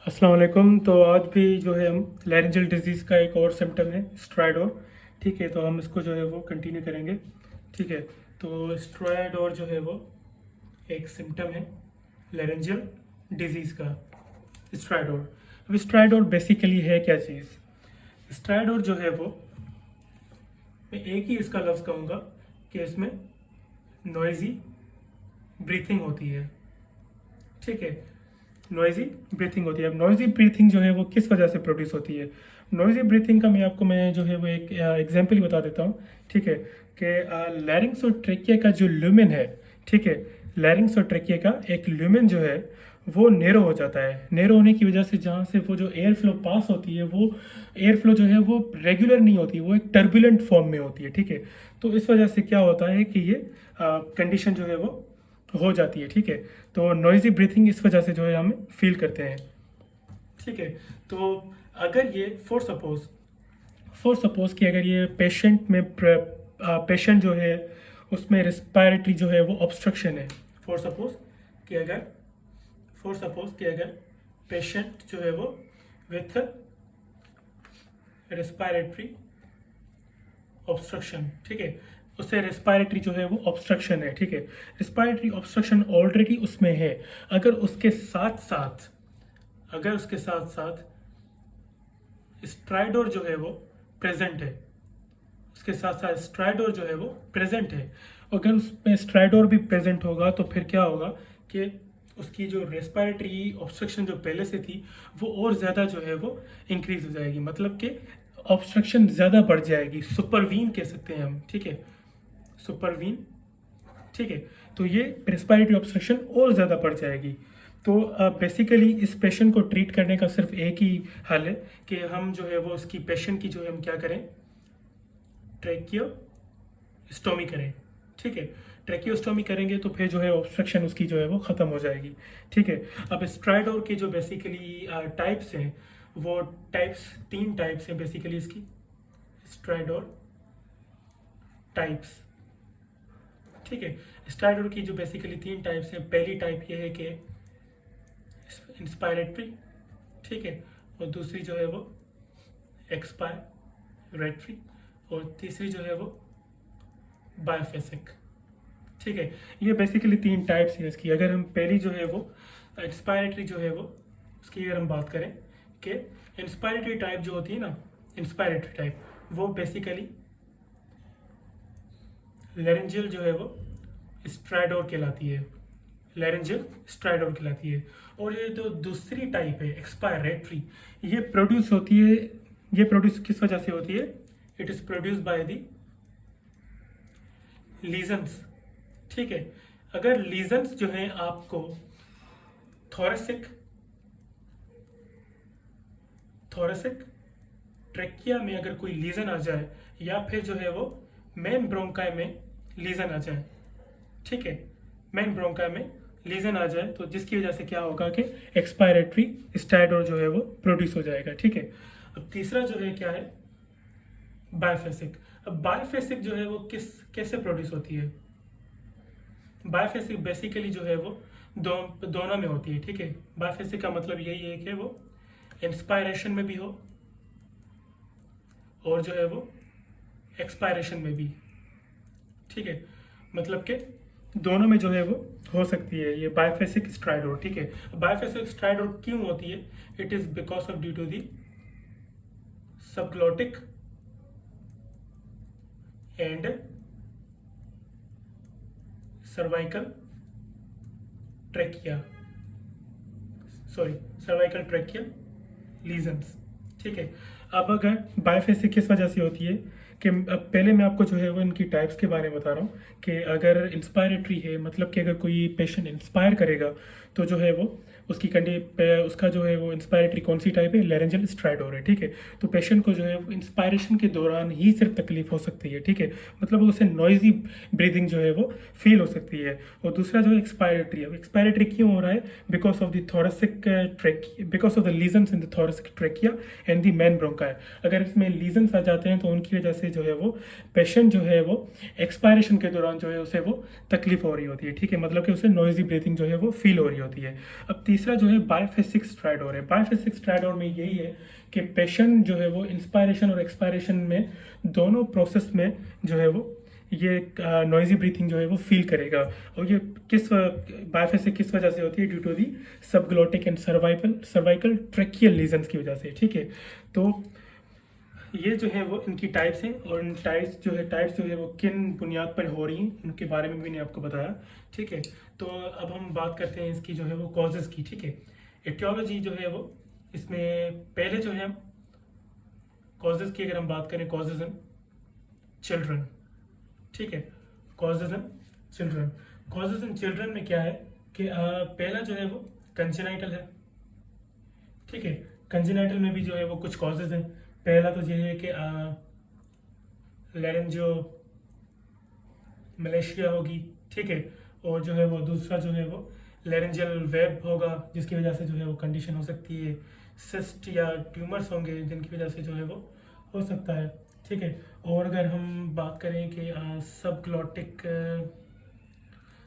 अस्सलाम वालेकुम। तो आज भी जो है हम लैरिंजल डिजीज़ का एक और सिम्टम है स्ट्राइडोर। ठीक है, तो हम इसको जो है वो कंटिन्यू करेंगे। ठीक है, तो स्ट्राइडोर जो है वो एक सिम्टम है लैरिंजल डिजीज़ का। स्ट्राइडोर, अब स्ट्राइडोर बेसिकली है क्या चीज़? स्ट्राइडोर जो है वो, मैं एक ही इसका लफ्ज़ कहूँगा कि इसमें नॉइज़ी ब्रीथिंग होती है। ठीक है, नॉइज़ी ब्रीथिंग होती है। अब नॉइज़ी ब्रीथिंग जो है वो किस वजह से प्रोड्यूस होती है? नॉइज़ी ब्रीथिंग का मैं जो है वो एक एग्जांपल बता देता हूँ। ठीक है, कि लैरिंग्स और ट्रेकिया का जो ल्यूमेन है, ठीक है, लैरिंग्स और ट्रेकिया का एक ल्यूमेन जो है वो नेरो हो जाता है। नेरो होने की वजह से जहाँ से वो जो एयर फ्लो पास होती है, वो एयर फ्लो जो है वो रेगुलर नहीं होती, वो एक टर्बुलेंट फॉर्म में होती है। ठीक है, तो इस वजह से क्या होता है कि ये कंडीशन जो है वो हो जाती है। ठीक है, तो नॉइज़ी ब्रीथिंग इस वजह से जो है हम फील करते हैं। ठीक है, तो अगर ये फॉर सपोज कि अगर ये पेशेंट जो है उसमें रिस्पायरेटरी जो है वो ऑब्स्ट्रक्शन है। फॉर सपोज कि अगर पेशेंट जो है वो विथ रिस्पायरेटरी ऑब्स्ट्रक्शन, ठीक है, उससे रेस्पायरेटरी जो है वो ऑब्स्ट्रक्शन है। ठीक है, रेस्पायरेटरी ऑब्स्ट्रक्शन ऑलरेडी उसमें है। अगर उसके साथ साथ स्ट्राइडोर जो है वो प्रेजेंट है, उसके साथ साथ स्ट्राइडोर जो है वो प्रेजेंट है, अगर उसमें स्ट्राइडोर भी प्रेजेंट होगा तो फिर क्या होगा कि उसकी जो रेस्पायरेटरी ऑब्स्ट्रक्शन जो पहले से थी वो और ज़्यादा जो है वो इंक्रीज हो जाएगी, मतलब कि ऑब्स्ट्रक्शन ज़्यादा बढ़ जाएगी। सुपरवीन कह सकते हैं हम। ठीक है, सुपरवीन। ठीक है, तो ये रेस्पायरेटरी ऑब्स्ट्रक्शन और ज़्यादा बढ़ जाएगी। तो बेसिकली इस पेशेंट को ट्रीट करने का सिर्फ एक ही हल है कि हम जो है वो उसकी पेशेंट की जो है हम क्या करें, ट्रैकियोस्टोमी करें। ठीक है, ट्रैकियोस्टोमी करेंगे तो फिर जो है ऑब्स्ट्रक्शन उसकी जो है वो ख़त्म हो जाएगी। ठीक है, अब स्ट्राइडोर के जो बेसिकली टाइप्स हैं, वो तीन टाइप्स हैं बेसिकली इसकी स्ट्राइडोर टाइप्स। ठीक है, स्ट्राइडोर की जो बेसिकली तीन टाइप्स हैं, पहली टाइप ये है कि इंस्पायरेटरी, ठीक है, और दूसरी जो है वो एक्सपायरेटरी, और तीसरी जो है वो बायोफेसिक। ठीक है, ये बेसिकली तीन टाइप्स हैं इसकी। अगर हम पहली जो है वो इंस्पायरेटरी जो है वो उसकी अगर हम बात करें कि इंस्पायरेटरी टाइप जो होती है ना, इंस्पायरेटरी टाइप वो बेसिकली लैरिंजियल जो है वो स्ट्राइडोर कहलाती है, लैरिंजियल स्ट्राइडोर कहलाती है। और ये जो दूसरी टाइप है एक्सपायरेटरी, ये प्रोड्यूस किस वजह से होती है? It is produce by the lesions. ठीक है, अगर लीजन्स जो है आपको थोरेसिक थोरेसिक ट्रेकिया में अगर कोई लीजन आ जाए, या फिर जो है वो मेन ब्रोंकाई में लीजन आ जाए, ठीक है, मेन ब्रोंकाई में लीजन आ जाए, तो जिसकी वजह से क्या होगा कि एक्सपायरेटरी स्टाइडोर जो है वो प्रोड्यूस हो जाएगा। ठीक है, अब तीसरा जो है क्या है, बायोफेसिक। अब बायोफेसिक जो है वो कैसे प्रोड्यूस होती है? बायोफेसिक बेसिकली जो है वो दोनों में होती है। ठीक है, बायोफेसिक का मतलब यही है कि वो इंस्पायरेशन में भी हो और जो है वो एक्सपायरेशन में भी। ठीक है, मतलब कि दोनों में जो है वो हो सकती है ये बायोफेसिक स्ट्राइडोर। ठीक है, बायोफेसिक स्ट्राइडोर क्यों होती है? It is because of due to the subglottic and cervical trachea cervical tracheal lesions. ठीक है, अब अगर बायोफेसिक किस वजह से होती है कि अब पहले मैं आपको जो है वो इनकी टाइप्स के बारे में बता रहा हूँ कि अगर इंस्पायरेटरी है, मतलब कि अगर कोई पेशेंट इंस्पायर करेगा तो जो है वो उसका जो है वो इंस्पायरेटरी कौन सी टाइप है? लैरिंजियल स्ट्राइडोर है। ठीक है, तो पेशेंट को जो है वो इंस्पायरेशन के दौरान ही सिर्फ तकलीफ हो सकती है। ठीक है, मतलब उसे नॉइजी ब्रीदिंग जो है वो फील हो सकती है। और दूसरा जो एक्सपायरेटरी है, एक्सपायरेटरी क्यों हो रहा है? Because of the thoracic trachea, because of the lesions in the thoracic trachea and the main bronchi. अगर इसमें लीजन्स आ जाते हैं तो उनकी वजह से जो है वो पेशेंट जो है वो एक्सपायरेशन के दौरान जो है उसे वो तकलीफ हो रही होती है। ठीक है, मतलब कि उसे नॉइजी ब्रीथिंग जो है वो फील हो रही होती है। अब तीसरा जो है बायफेसिक स्ट्राइडोर है। बायफेसिक स्ट्राइडोर में यही है कि पेशेंट जो है वो इंस्पायरेशन और एक्सपायरेशन में दोनों प्रोसेस में जो है वो ये नॉइजी ब्रीथिंग जो है वो फील करेगा। और ये किस बायफेसिक किस वजह से होती है? Due to the subglottic and cervical tracheal lesions की वजह से, ठीक है। तो ये जो है वो इनकी टाइप्स हैं, और इन टाइप्स जो है वो किन बुनियाद पर हो रही हैं उनके बारे में भी मैंने आपको बताया, ठीक है। तो अब हम बात करते हैं इसकी जो है वो कॉजेज़ की, ठीक है। एटियोलॉजी जो है वो इसमें पहले जो है कॉजेज़ की अगर हम बात करें, कॉजेज़ इन चिल्ड्रन, ठीक है। Causes in children, causes in children में क्या है कि पहला जो है वो कंजेनाइटल है, ठीक है। कंजेनाइटल में भी जो है वो कुछ कॉजेज़ हैं। पहला तो ये है कि लैरेंजियो मलेशिया होगी, ठीक है। और जो है वो दूसरा जो है वो लैरेंजियल वेब होगा, जिसकी वजह से जो है वो कंडीशन हो सकती है। सिस्ट या ट्यूमर्स होंगे जिनकी वजह से जो है वो हो सकता है, ठीक है। और अगर हम बात करें कि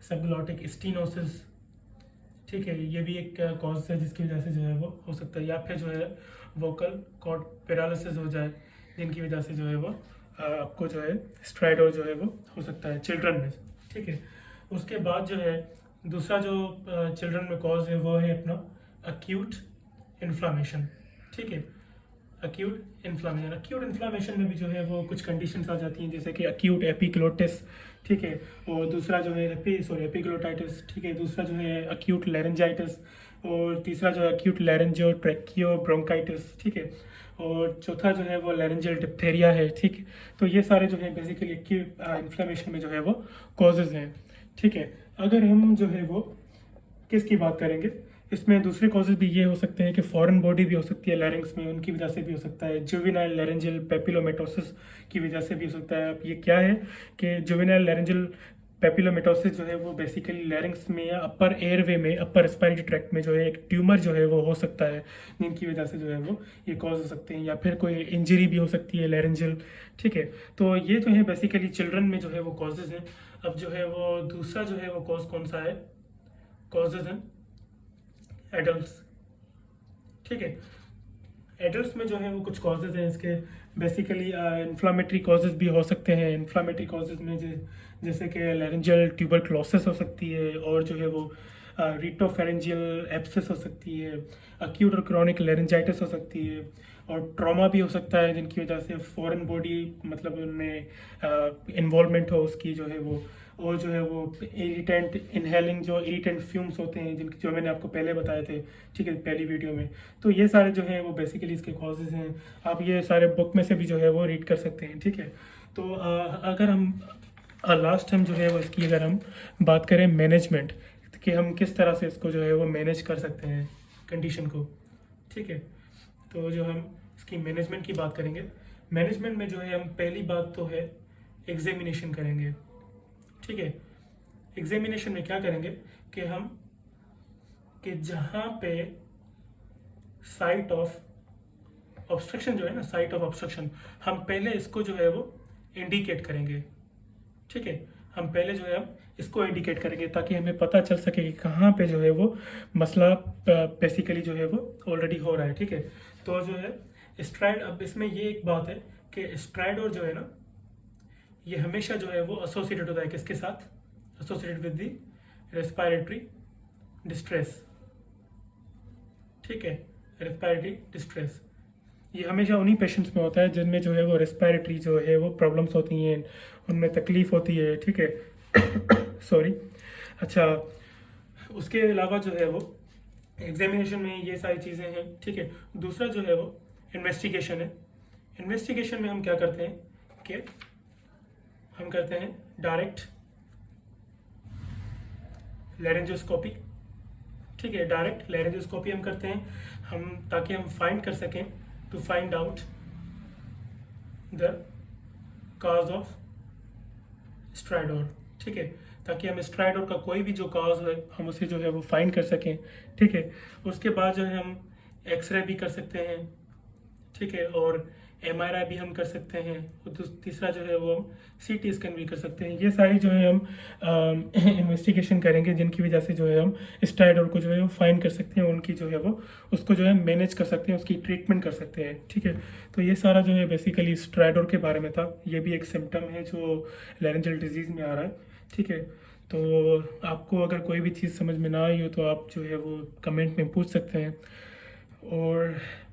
सबग्लॉटिक स्टीनोसिस, ठीक है, ये भी एक कॉज है जिसकी वजह से जो है वो हो सकता है। या फिर जो है वोकल कॉर्ड पैरालिसिस हो जाए, जिनकी वजह से जो है वो आपको जो है स्ट्राइडोर जो है वो हो सकता है चिल्ड्रन में, ठीक है। उसके बाद जो है दूसरा जो चिल्ड्रन में कॉज है वो है अपना अक्यूट इन्फ्लामेशन, ठीक है। अक्यूट इन्फ्लामेशन में भी जो है वो कुछ कंडीशंस आ जाती हैं, जैसे कि अक्यूट एपिग्लोटिस, ठीक है। और दूसरा जो है एपिग्लोटाइटिस, ठीक है। दूसरा जो है अक्यूट लैरेंजाइटिस, और तीसरा जो है अक्यूट लैरेंजियो ट्रैकियो ब्रोंकाइटिस, ठीक है। और चौथा जो है वो लैरेंजियल डिप्थेरिया है, ठीक है। तो ये सारे जो है बेसिकली अक्यूट इन्फ्लामेशन में जो है वो कॉजेज़ हैं, ठीक है। अगर हम जो है वो किसकी बात करेंगे, इसमें दूसरे कॉजेज भी ये हो सकते हैं कि फॉरेन बॉडी भी हो सकती है लैरिंग्स में, उनकी वजह से भी हो सकता है। जुवेनाइल लैरेंजियल पेपिलोमेटोसिस की वजह से भी हो सकता है। अब ये क्या है कि जुवेनाइल लैरेंजियल पेपिलोमेटोसिस जो है वो बेसिकली लैरिंग्स में या अपर एयरवे में, अपर रेस्पिरेटरी ट्रैक्ट में जो है एक ट्यूमर जो है वो हो सकता है, जिनकी वजह से जो है वो ये कॉज हो सकते हैं। या फिर कोई इंजरी भी हो सकती है लैरेंजियल, ठीक है। तो ये जो है बेसिकली चिल्ड्रन में जो है वो कॉजेज़ हैं। अब जो है वो दूसरा जो है वो कॉज कौन सा है? कॉजेज़ इन एडल्ट्स, ठीक है। एडल्ट्स में जो है वो कुछ कॉजेज़ हैं इसके, बेसिकली इन्फ्लामेटरी कॉजेज़ भी हो सकते हैं। इन्फ्लामेटरी कॉजेज़ में जैसे कि लैरेंजियल ट्यूबरक्लोसिस हो सकती है, और जो है वो रीटोफेरेंजियल एब्सेस हो सकती है, अक्यूट और क्रॉनिक लैरेंजाइटिस हो सकती है, और ट्रॉमा भी हो सकता है जिनकी वजह से फॉरेन बॉडी मतलब उनमें इन्वॉल्वमेंट हो उसकी जो है वो। और जो है वो इरिटेंट इनहेलिंग जो इरिटेंट फ्यूम्स होते हैं जिनकी जो मैंने आपको पहले बताए थे, ठीक है, पहली वीडियो में। तो ये सारे जो है वो बेसिकली इसके कॉजेज़ हैं। आप ये सारे बुक में से भी जो है वो रीड कर सकते हैं, ठीक है। तो अगर हम लास्ट टाइम जो है वो इसकी अगर हम बात करें मैनेजमेंट, कि हम किस तरह से इसको जो है वो मैनेज कर सकते हैं कंडीशन को, ठीक है। तो जो हम इसकी मैनेजमेंट की बात करेंगे, मैनेजमेंट में जो है हम पहली बात तो है एग्जामिनेशन करेंगे, ठीक है। एग्जामिनेशन में क्या करेंगे कि हम कि जहाँ पे साइट ऑफ ऑब्स्ट्रक्शन जो है ना, साइट ऑफ ऑब्स्ट्रक्शन, हम पहले इसको जो है वो इंडिकेट करेंगे, ठीक है। हम पहले जो है हम इसको इंडिकेट करेंगे ताकि हमें पता चल सके कि कहाँ पे जो है वो मसला बेसिकली जो है वो ऑलरेडी हो रहा है, ठीक है। तो जो है स्ट्राइड, अब इसमें ये एक बात है कि स्ट्राइडोर जो है ना, ये हमेशा जो है वो एसोसिएटेड होता है किसके साथ? Associated with the respiratory distress, ठीक है। रेस्पिरेटरी डिस्ट्रेस ये हमेशा उन्हीं पेशेंट्स में होता है जिनमें जो है वो रेस्पिरेटरी जो है वो प्रॉब्लम्स होती हैं, उनमें तकलीफ़ होती है, ठीक है। सॉरी। अच्छा, उसके अलावा जो है वो एग्जामिनेशन में ये सारी चीज़ें हैं, ठीक है। दूसरा जो है वो इन्वेस्टिगेशन है। इन्वेस्टिगेशन में हम क्या करते हैं कि हम करते हैं डायरेक्ट लैरेंजोस्कोपी, ठीक है। डायरेक्ट लैरेंजोस्कोपी हम करते हैं हम ताकि हम फाइंड कर सकें, to find out the cause of stridor, ठीक है। ताकि हम स्ट्राइडोर का कोई भी जो काज है हम उसे जो है वो फाइंड कर सकें, ठीक है। उसके बाद जो है हम एक्सरे भी कर सकते हैं, ठीक है। और MRI भी हम कर सकते हैं, और तीसरा जो है वो CT स्कैन भी कर सकते हैं। ये सारी जो है हम इन्वेस्टिगेशन करेंगे, जिनकी वजह से जो है हम स्टेरॉयड को जो है वो फाइंड कर सकते हैं, उनकी जो है वो उसको जो है मैनेज कर सकते हैं, उसकी ट्रीटमेंट कर सकते हैं। ठीक है, तो ये सारा जो है बेसिकली स्टेरॉयड के बारे में था। ये भी एक सिम्टम है जो लैरेंजल डिजीज़ में आ रहा है। ठीक है, तो आपको अगर कोई भी चीज़ समझ में ना आई हो तो आप जो है वो कमेंट में पूछ सकते हैं। और